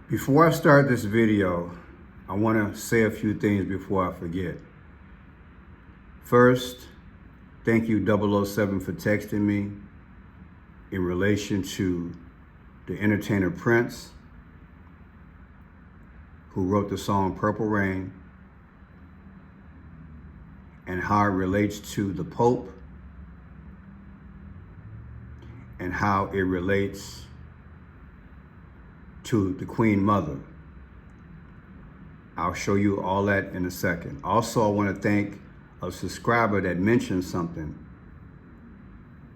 Before I start this video, I want to say a few things before I forget. First, thank you 007 for texting me in relation to the entertainer Prince, who wrote the song Purple Rain, and how it relates to the Pope and how it relates to the Queen Mother. I'll show you all that in a second. Also, I want to thank a subscriber that mentioned something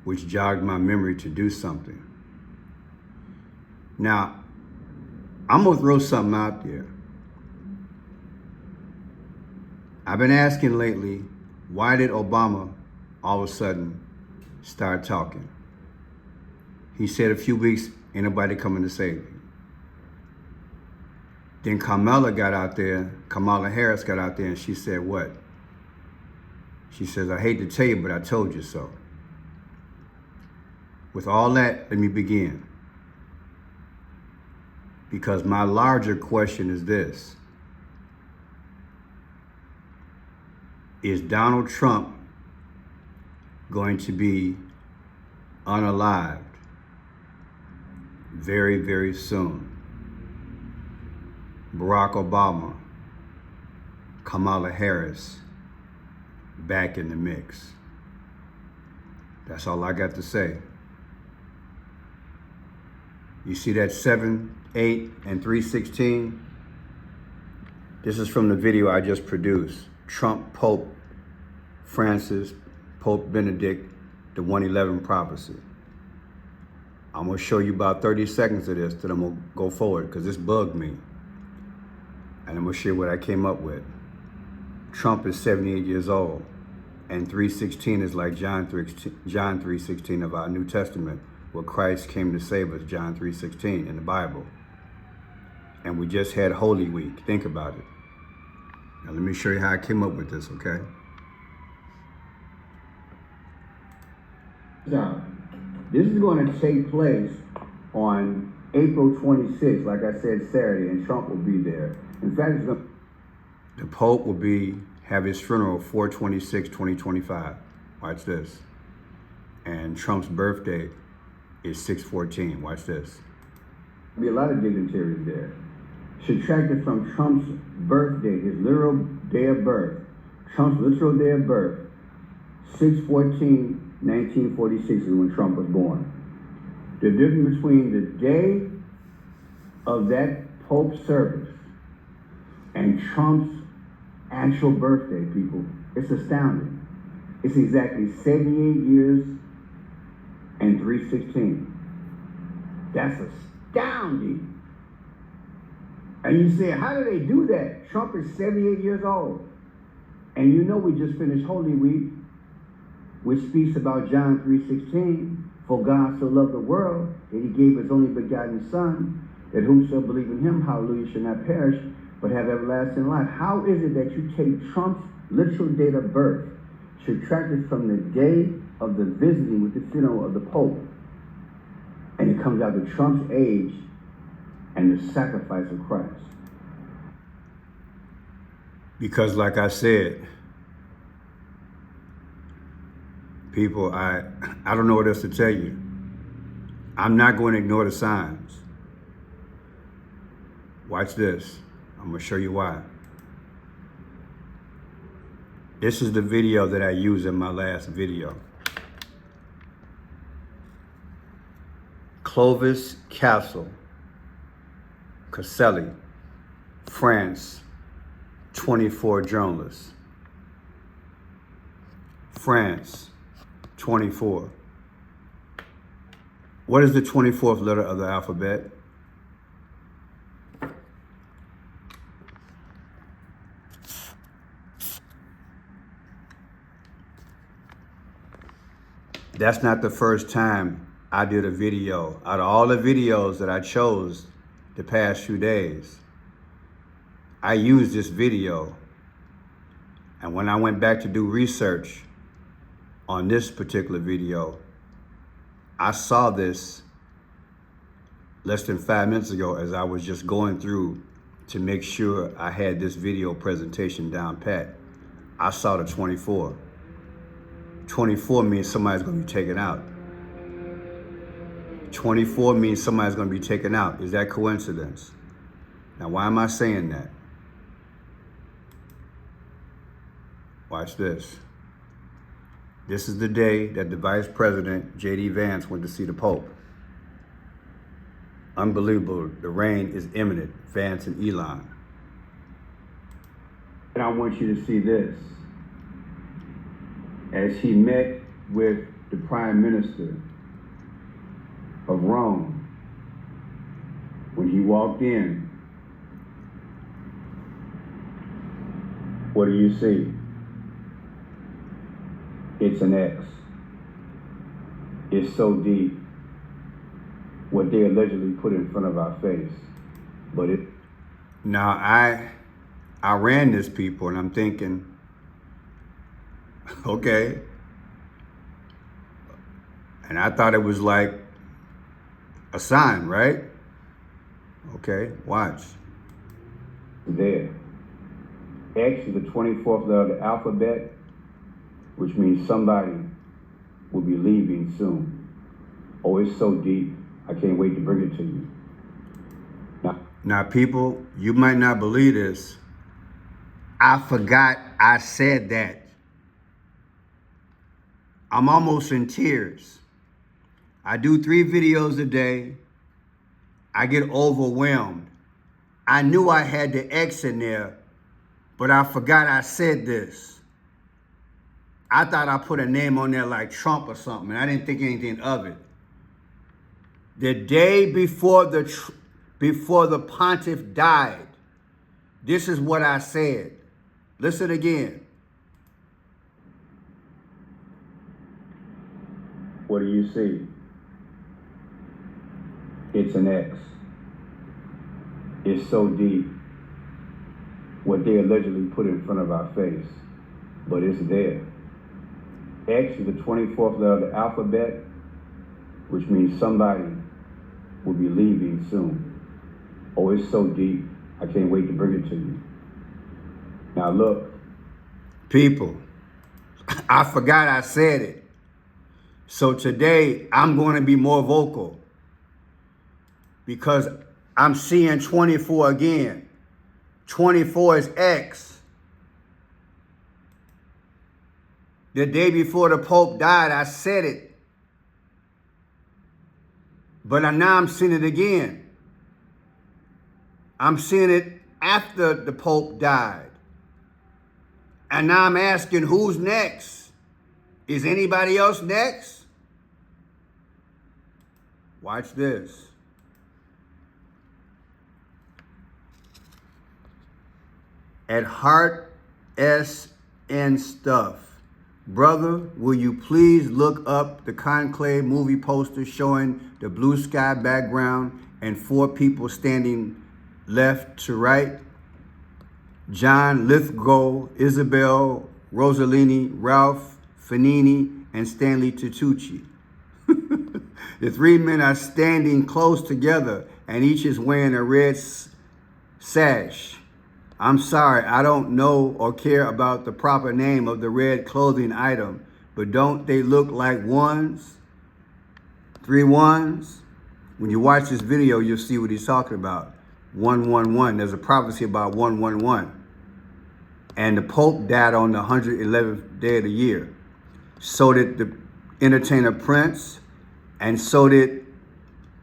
which jogged my memory to do something. Now, I'm gonna throw something out there. I've been asking lately, why did Obama all of a sudden start talking? He said a few weeks, ain't nobody coming to save me. Then Kamala Harris got out there and she said what? She says, I hate to tell you, but I told you so. With all that, let me begin. Because my larger question is this. Is Donald Trump going to be unalived very, very soon? Barack Obama, Kamala Harris, back in the mix. That's all I got to say. You see that 7, 8, and 316? This is from the video I just produced. Trump, Pope Francis, Pope Benedict, the 111 prophecy. I'm gonna show you about 30 seconds of this, then I'm gonna go forward because this bugged me. And I'm gonna share what I came up with. Trump is 78 years old, and 3:16 is like John 3:16 of our New Testament, where Christ came to save us, John 3:16 in the Bible. And we just had Holy Week. Think about it. Now let me show you how I came up with this, okay? Now, this is going to take place on April 26th, like I said, Saturday, and Trump will be there. In fact, the Pope will have his funeral 4/26/2025. Watch this. And Trump's birthday is 6/14. Watch this. There'll be a lot of dignitaries there. Subtracted from Trump's birthday, his literal day of birth, Trump's literal day of birth, 6/14/1946 is when Trump was born. The difference between the day of that Pope service and Trump's actual birthday, people, it's astounding. It's exactly 78 years and 3/16. That's astounding. And you say, how do they do that? Trump is 78 years old. And you know we just finished Holy Week, which speaks about John 3:16. For God so loved the world that he gave his only begotten Son, that whosoever believe in him, hallelujah, shall not perish, but have everlasting life. How is it that you take Trump's literal date of birth, subtracted from the day of the visiting with the funeral of the Pope, and it comes out to Trump's age and the sacrifice of Christ? Because like I said, people, I don't know what else to tell you. I'm not going to ignore the signs. Watch this. I'm going to show you why. This is the video that I used in my last video. Clovis Castle, Caselli, France, 24 journalists. France, 24. What is the 24th letter of the alphabet? That's not the first time I did a video. Out of all the videos that I chose the past few days, I used this video. And when I went back to do research on this particular video, I saw this less than 5 minutes ago as I was just going through to make sure I had this video presentation down pat. I saw the 24. 24 means somebody's going to be taken out. 24 means somebody's going to be taken out. Is that coincidence? Now, why am I saying that? Watch this. This is the day that the Vice President, J.D. Vance, went to see the Pope. Unbelievable. The rain is imminent. Vance and Elon. And I want you to see this. As he met with the Prime Minister of Rome, when he walked in, what do you see? It's an X. It's so deep, what they allegedly put in front of our face. But it... Now, I ran this, people, and I'm thinking, okay. And I thought it was like a sign, right? Okay, watch. There. X is the 24th letter of the alphabet, which means somebody will be leaving soon. Oh, it's so deep. I can't wait to bring it to you. Now, people, you might not believe this. I forgot I said that. I'm almost in tears. I do 3 videos a day. I get overwhelmed. I knew I had the X in there, but I forgot I said this. I thought I put a name on there like Trump or something, and I didn't think anything of it. The day before the pontiff died, this is what I said. Listen again. What do you see? It's an X. It's so deep, what they allegedly put in front of our face, but it's there. X is the 24th letter of the alphabet, which means somebody will be leaving soon. Oh, it's so deep. I can't wait to bring it to you. Now look. People, I forgot I said it. So today I'm going to be more vocal because I'm seeing 24 again. 24 is X. The day before the Pope died, I said it. But now I'm seeing it again. I'm seeing it after the Pope died. And now I'm asking, who's next? Is anybody else next? Watch this. At Heart S and Stuff. Brother, will you please look up the Conclave movie poster showing the blue sky background and 4 people standing left to right? John Lithgow, Isabel Rossellini, Ralph Fanini, and Stanley Tucci. The 3 men are standing close together and each is wearing a red sash. I'm sorry, I don't know or care about the proper name of the red clothing item, but don't they look like ones? 3 ones? When you watch this video, you'll see what he's talking about. 111. There's a prophecy about 111. And the Pope died on the 111th day of the year. So did the entertainer Prince, and so did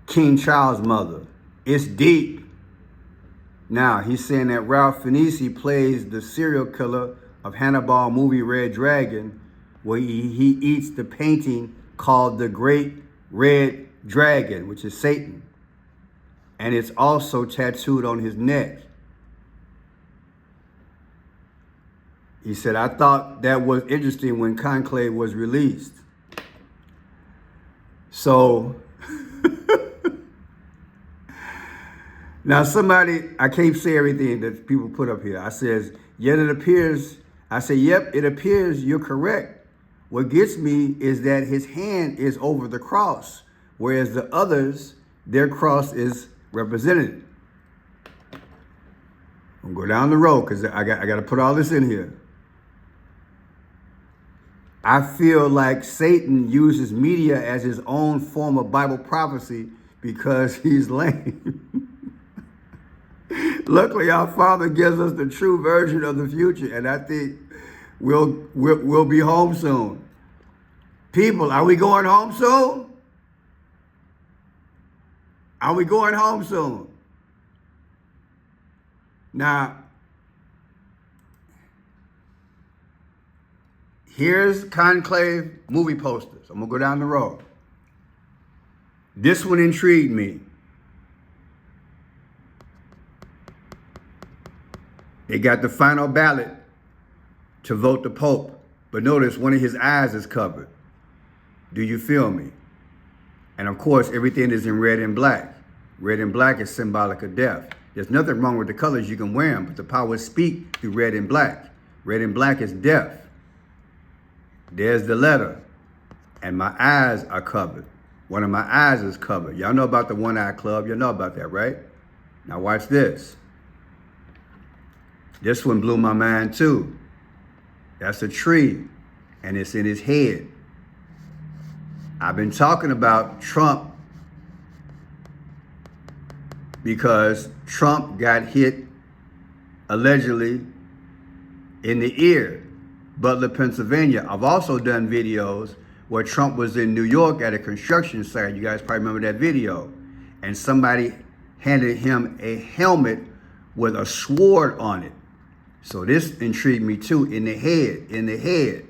King Charles' mother. It's deep. Now, he's saying that Ralph Fiennes plays the serial killer of Hannibal movie Red Dragon, where he eats the painting called the Great Red Dragon, which is Satan. And it's also tattooed on his neck. He said, I thought that was interesting when Conclave was released. So, now somebody, I can't say everything that people put up here. I says, yet it appears, I say, yep, it appears you're correct. What gets me is that his hand is over the cross, whereas the others, their cross is represented. I'm gonna go down the road because I got to put all this in here. I feel like Satan uses media as his own form of Bible prophecy because he's lame. Luckily, our Father gives us the true version of the future, and I think we'll be home soon. People, are we going home soon? Are we going home soon? Now, here's Conclave movie posters. I'm going to go down the road. This one intrigued me. They got the final ballot to vote the Pope. But notice one of his eyes is covered. Do you feel me? And of course, everything is in red and black. Red and black is symbolic of death. There's nothing wrong with the colors. You can wear them, but the powers speak through red and black. Red and black is death. There's the letter. And my eyes are covered. One of my eyes is covered. Y'all know about the One Eye Club. You know about that, right? Now watch this. This one blew my mind too. That's a tree, and it's in his head. I've been talking about Trump because Trump got hit allegedly in the ear, Butler, Pennsylvania. I've also done videos where Trump was in New York at a construction site. You guys probably remember that video. And somebody handed him a helmet with a sword on it. So this intrigued me too, in the head.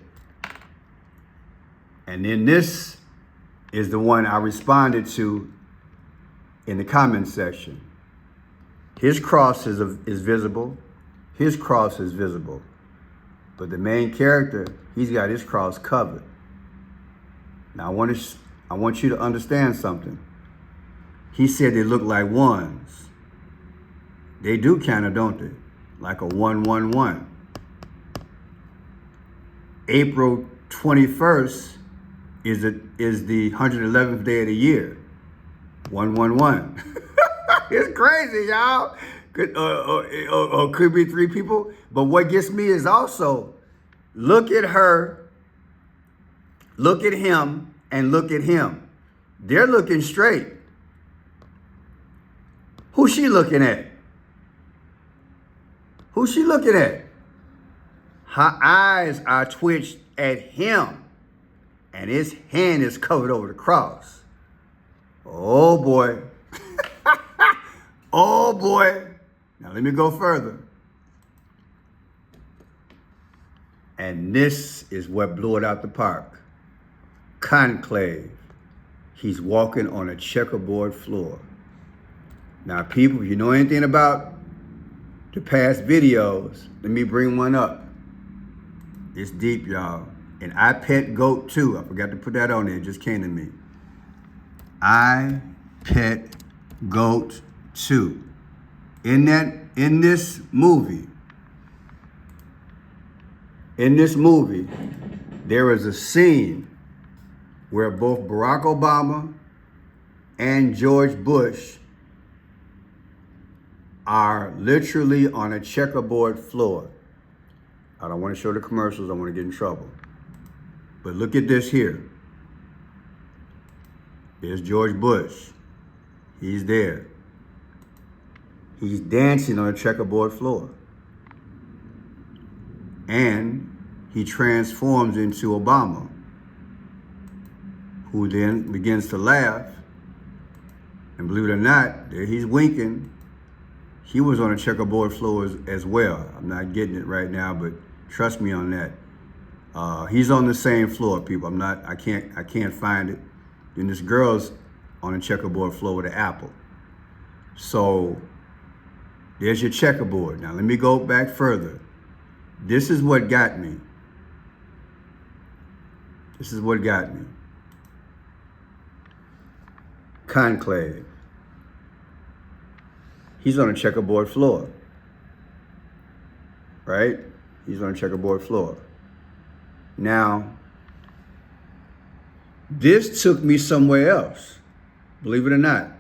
And then this is the one I responded to in the comment section. His cross is visible. His cross is visible. But the main character, he's got his cross covered. Now I want you to understand something. He said they look like ones. They do kind of, don't they? Like a 111. April 21st is the 111th day of the year. 111. It's crazy, y'all. Could be three people. But what gets me is also, look at her, look at him, and look at him. They're looking straight. Who's she looking at? Who's she looking at? Her eyes are twitched at him, and his hand is covered over the cross. Oh boy. Oh boy. Now let me go further. And this is what blew it out the park. Conclave. He's walking on a checkerboard floor. Now people, if you know anything about the past videos, let me bring one up. It's deep, y'all. And I Pet Goat 2. I forgot to put that on there. It just came to me. I Pet Goat 2. In this movie, there is a scene where both Barack Obama and George Bush are literally on a checkerboard floor. I don't want to show the commercials. I want to get in trouble. But look at this here. There's George Bush. He's there. He's dancing on a checkerboard floor. And he transforms into Obama, who then begins to laugh. And believe it or not, there he's winking. He was on a checkerboard floor as well. I'm not getting it right now, but trust me on that. He's on the same floor, people. I can't find it. Then this girl's on a checkerboard floor with an apple. So there's your checkerboard. Now let me go back further. This is what got me. This is what got me. Conclave. He's on a checkerboard floor. Right? He's on a checkerboard floor. Now, this took me somewhere else. Believe it or not.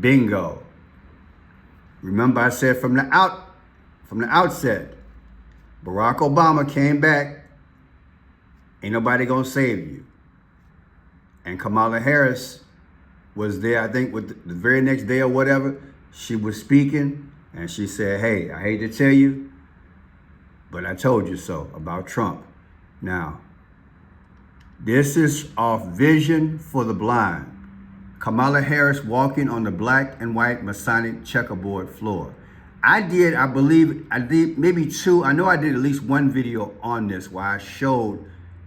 Bingo. Remember I said from the outset, Barack Obama came back, ain't nobody gonna save you. And Kamala Harris was there, I think, with the very next day or whatever. She was speaking and she said, hey, I hate to tell you, but I told you so about Trump. Now, this is off Vision for the Blind. Kamala Harris walking on the black and white Masonic checkerboard floor. I believe I did maybe two. I know I did at least one video on this where I showed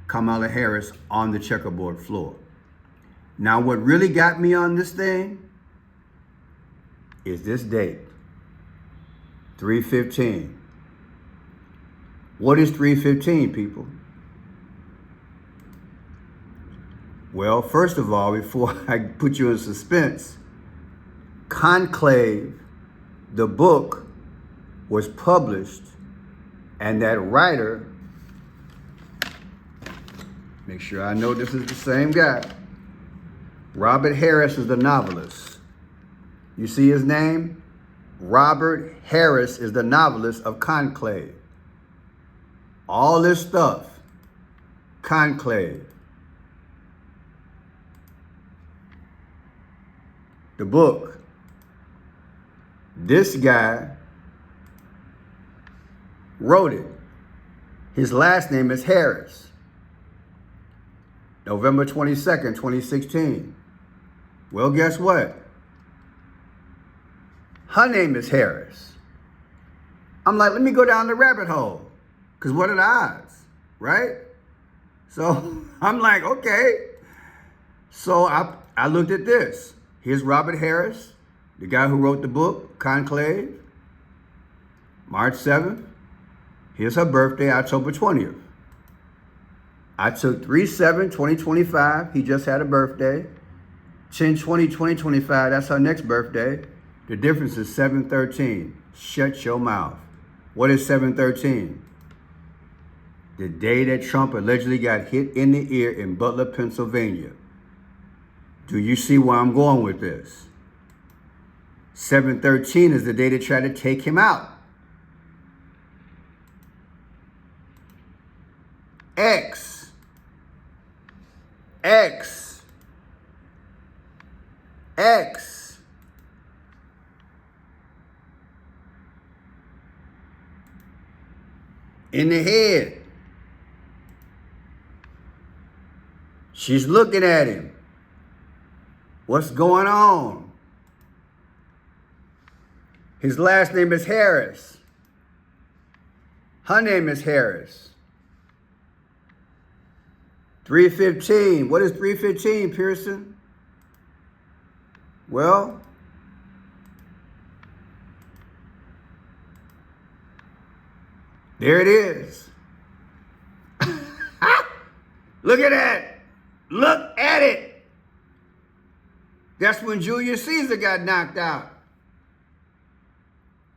Kamala Harris on the checkerboard floor. Now, what really got me on this thing is this date, 3/15. What is 3/15, people? Well, first of all, before I put you in suspense, Conclave, the book, was published, and that writer, make sure I know this is the same guy, Robert Harris is the novelist. You see his name? Robert Harris is the novelist of Conclave. All this stuff, Conclave. The book. This guy wrote it. His last name is Harris. November 22nd, 2016. Well, guess what? Her name is Harris. I'm like, let me go down the rabbit hole. Because what are the odds, right? So I'm like, okay. So I looked at this. Here's Robert Harris, the guy who wrote the book, Conclave, March 7th. Here's her birthday, October 20th. I took 3/7/2025. He just had a birthday. 10/20/2025, that's her next birthday. The difference is 7/13. Shut your mouth. What is 7/13? The day that Trump allegedly got hit in the ear in Butler, Pennsylvania. Do you see where I'm going with this? 7/13 is the day they tried to take him out. X. In the head. She's looking at him. What's going on? His last name is Harris. Her name is Harris. 3/15. What is 3/15, Pearson? Well, there it is. Look at that. Look at it. That's when Julius Caesar got knocked out.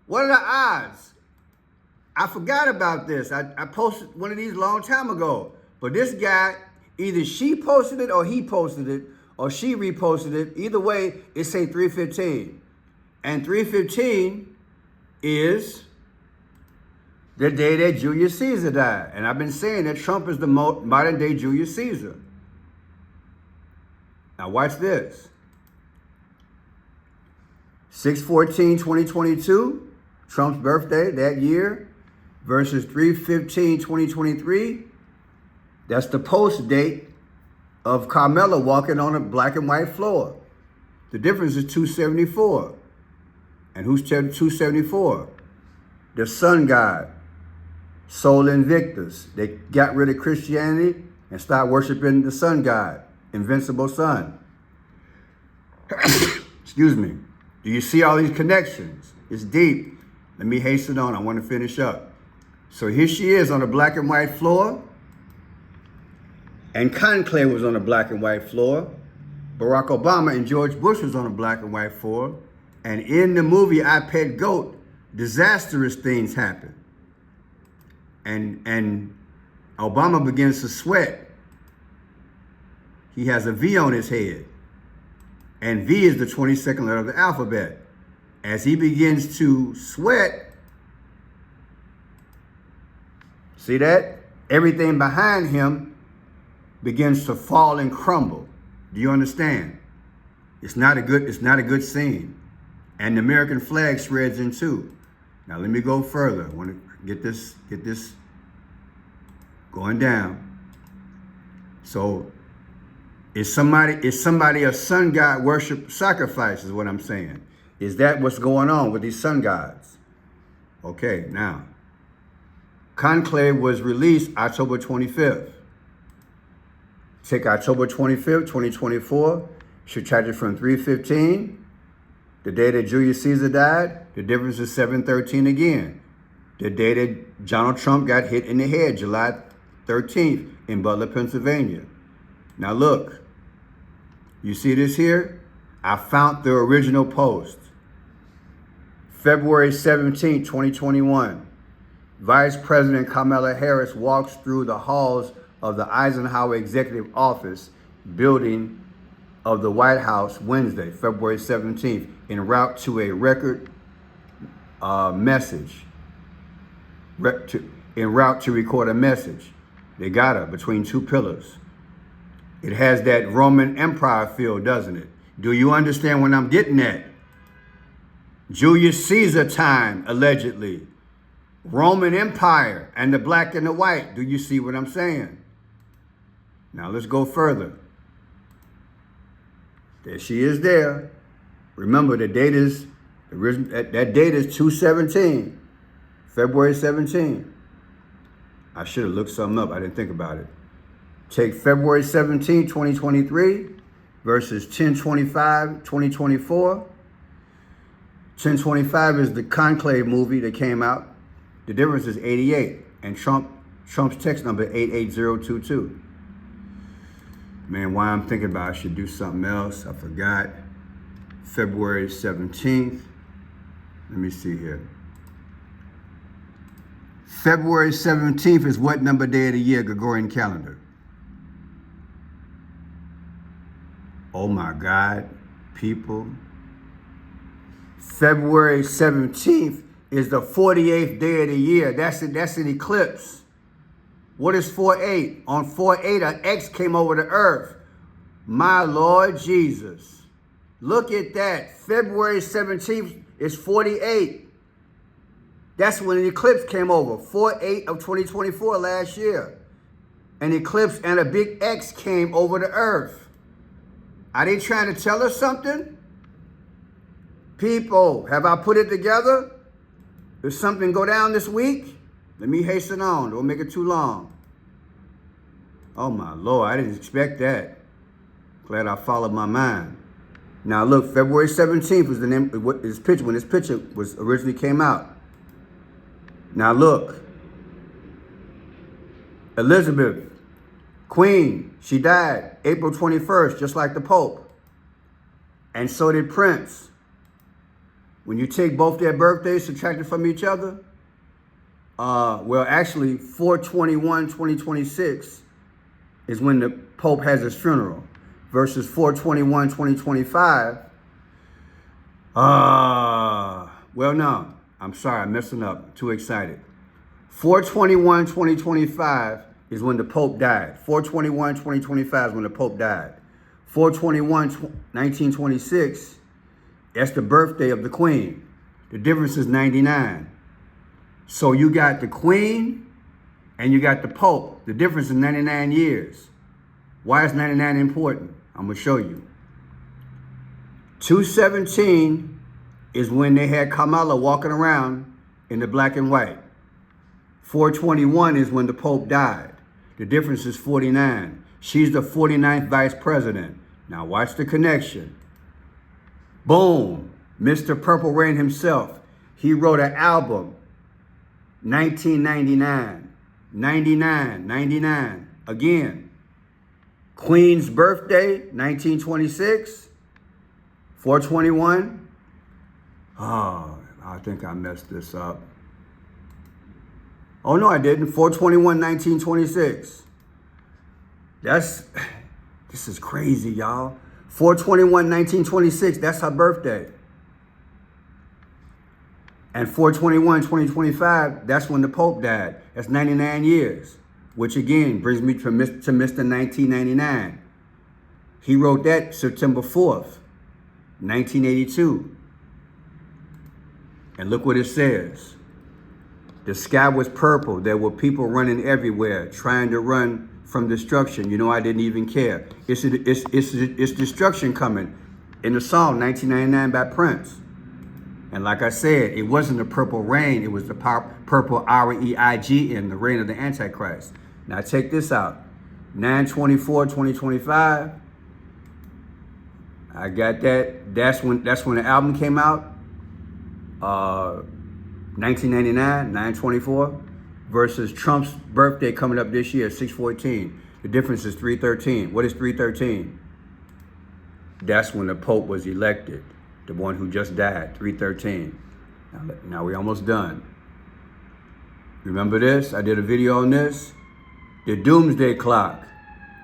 What are the odds? I forgot about this. I posted one of these a long time ago. But this guy, either she posted it or he posted it or she reposted it. Either way, it say 3/15. And 3/15 is the day that Julius Caesar died. And I've been saying that Trump is the modern day Julius Caesar. Now watch this. 6/14/2022, Trump's birthday that year, versus 3/15/2023. That's the post date of Carmela walking on a black and white floor. The difference is 274. And who's 274? The sun god, Sol Invictus. They got rid of Christianity and started worshiping the sun god, Invincible Sun. Excuse me. Do you see all these connections? It's deep. Let me hasten on. I want to finish up. So here she is on a black and white floor. And Conclave was on a black and white floor. Barack Obama and George Bush was on a black and white floor. And in the movie I Pet Goat, disastrous things happen. And Obama begins to sweat. He has a V on his head. And V is the 22nd letter of the alphabet. As he begins to sweat, see that? Everything behind him begins to fall and crumble. Do you understand? It's not a good scene. And the American flag spreads in two. Now let me go further. I want to get this going down. So is somebody a sun god worship sacrifice is what I'm saying. Is that what's going on with these sun gods? Okay, now. Conclave was released October 25th. Take October 25th, 2024, subtract it from 3/15, the day that Julius Caesar died, the difference is 7/13 again. The day that Donald Trump got hit in the head, July 13th, in Butler, Pennsylvania. Now look, you see this here? I found the original post. February 17, 2021. Vice President Kamala Harris walks through the halls of the Eisenhower Executive Office building of the White House Wednesday, February 17th, en route to a record message. En route to record a message. They got her between two pillars. It has that Roman Empire feel, doesn't it? Do you understand what I'm getting at? Julius Caesar time, allegedly. Roman Empire and the black and the white. Do you see what I'm saying? Now let's go further. There she is there. Remember the date is, that date is 2/17, February 17. I should have looked something up. I didn't think about it. Take February 17, 2023 versus 10/25, 2024. 10/25 is the Conclave movie that came out. The difference is 88, and Trump's text number 88022. Man, why I'm thinking about I should do something else. I forgot. February 17th. Let me see here. February 17th is what number day of the year, Gregorian calendar? Oh my God, people. February 17th is the 48th day of the year. That's an eclipse. What is 4/8? On 4/8, an X came over the earth. My Lord Jesus. Look at that. February 17th is 48. That's when an eclipse came over. 4/8 of 2024 last year. An eclipse and a big X came over the earth. Are they trying to tell us something? People, have I put it together? Did something go down this week? Let me hasten on. Don't make it too long. Oh my Lord, I didn't expect that. Glad I followed my mind. Now look, February 17th was the name when this picture was originally came out. Now look, Elizabeth, Queen, she died April 21st, just like the Pope. And so did Prince. When you take both their birthdays subtracted from each other, well, actually, 4/21/2026 is when the Pope has his funeral, versus 4/21/2025. Well, no, I'm sorry, I'm messing up. Too excited. 4/21/2025 is when the Pope died. 4/21/2025 is when the Pope died. 4/21/1926. That's the birthday of the Queen. The difference is 99. So you got the Queen and you got the Pope. The difference is 99 years. Why is 99 important? I'm going to show you. 2/17 is when they had Kamala walking around in the black and white. 4/21 is when the Pope died. The difference is 49. She's the 49th vice president. Now watch the connection. Boom, Mr. Purple Rain himself. He wrote an album, 1999, 99. Again, Queen's birthday, 1926, 4/21. Oh, I think I messed this up. Oh, no, I didn't. 4/21/1926. This is crazy, y'all. 4/21/1926, that's her birthday. And 4/21/2025, that's when the Pope died. That's 99 years, which again brings me to Mr. 1999. He wrote that September 4th, 1982. And look what it says. The sky was purple. There were people running everywhere, trying to run from destruction. You know, I didn't even care. It's destruction coming. In the song 1999 by Prince. And like I said, it wasn't the purple rain. It was the purple REIGN, the reign of the Antichrist. Now check this out. 9/24/2025. I got that. That's when the album came out. 1999, 9/24, versus Trump's birthday coming up this year, 6/14. The difference is 3/13. What is 3/13? That's when the Pope was elected, the one who just died, 3/13. Now we're almost done. Remember this? I did a video on this. The doomsday clock.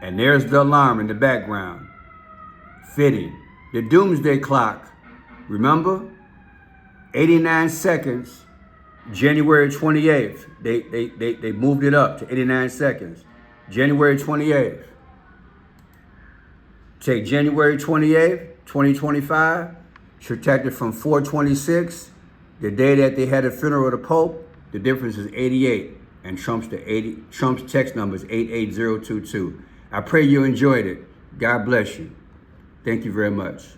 And there's the alarm in the background. Fitting. The doomsday clock. Remember? 89 seconds. January 28th. They moved it up to 89 seconds. January 28th. Take January 28th, 2025. Subtract it from 4/26, the day that they had a funeral of the Pope. The difference is 88, and Trump's text number is 88022. I pray you enjoyed it. God bless you. Thank you very much.